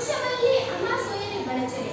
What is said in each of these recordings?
वृक्षवल्ली आम्हा सोयीने बनचरे,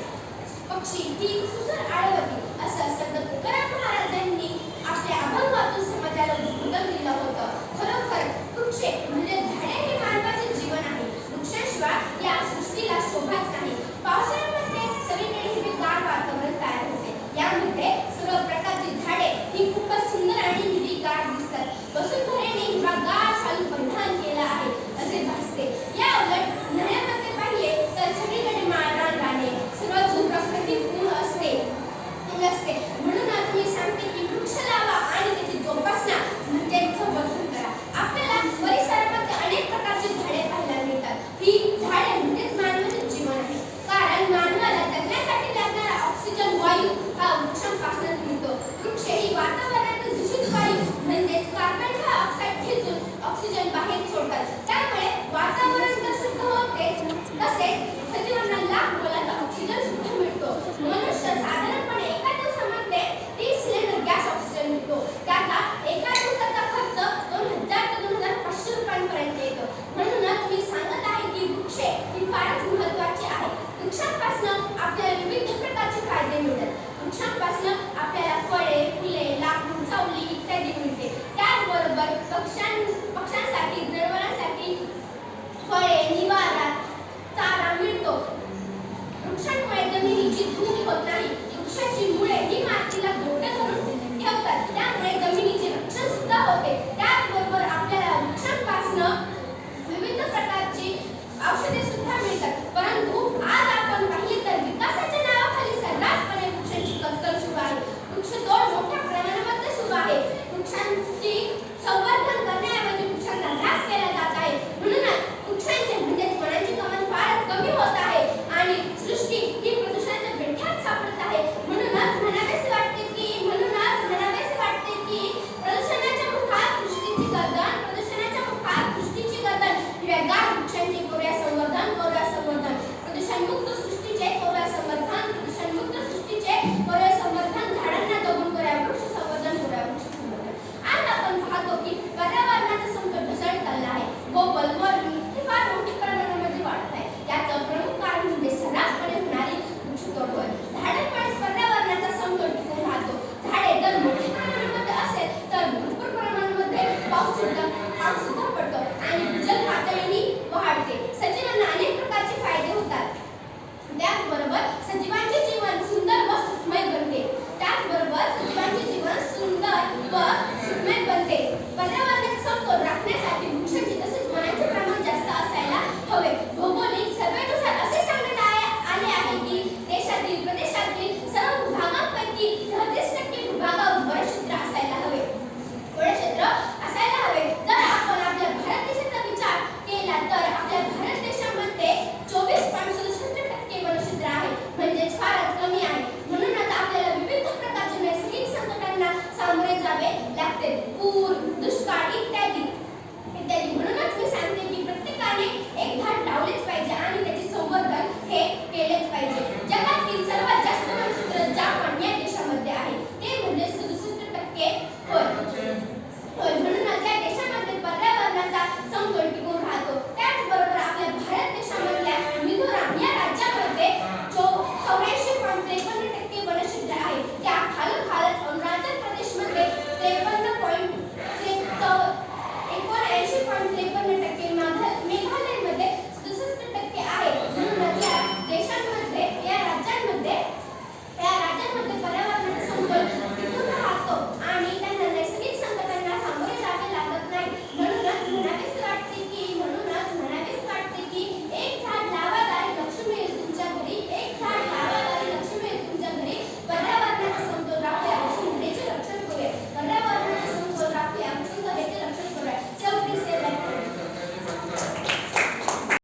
पक्षी ती सुसर आळवती, असं संत तुकाराम महाराजांनी आपल्या अभंगातून समाजाला उद्बोधन दिलं होतं. खरोखर वृक्षे म्हणजे झाडे हे मानवाचे जीवन आहे. वृक्षाशिवाय या सृष्टीला शोभाच नाही. पावसाळ्यामध्ये सगळीकडे हिरवेगार वातावरण तयार होते. यामध्ये सर्व प्रकारची झाडे ही खूपच सुंदर आणि हिरवीगार दिसतात. वसुंधरेने हिरवागार शालू परिधान केला आहे असे भासते. या उलट उन्हाळ्यामध्ये पाहिले तर सगळीकडे माळरान राने, सर्वदूर प्रकृती पूर्ण असते. म्हणूनच मी सांगते की वृक्ष लावा आणि त्याची जोपासना म्हणजे संवर्धन करा. आपल्याला परिसरामध्ये अनेक प्रकारची झाडे पाहायला मिळतात. ही झाडे म्हणजेच मानवाचे जीवन आहे. कारण मानवाला जगण्यासाठी लागणारा ऑक्सिजन वायू हा वृक्षांपासूनच मिळतो. वृक्ष ही वातावरणातील दूषित वायू म्हणजेच कार्बन डायऑक्साईड खेचून ऑक्सिजन बाहेर सोडतात. त्यामुळे वातावरण तर शुद्ध होते, तसेच सजीवांना लाख मोलाचा ऑक्सिजन सुद्धा मिळतो. मनुष्य साधारणपणे एका दिवसामध्ये 30 सिलेंडर गॅस ऑक्सिजन मिळतो. त्याचा एका दिवसाचा खर्च 2000 ते 2500 रुपयांपर्यंत येतो. म्हणूनच मी सांगत आहे की वृक्षे ही फारच महत्त्वाची आहे. वृक्षांपासून आपल्याला विविध प्रकारचे फायदे मिळतात. वृक्षांपासून आपल्याला फळे, फुले, लाकूड, सावली इत्यादी मिळते. त्याचबरोबर पक्ष्यांसाठी, जनावरांसाठी फळे,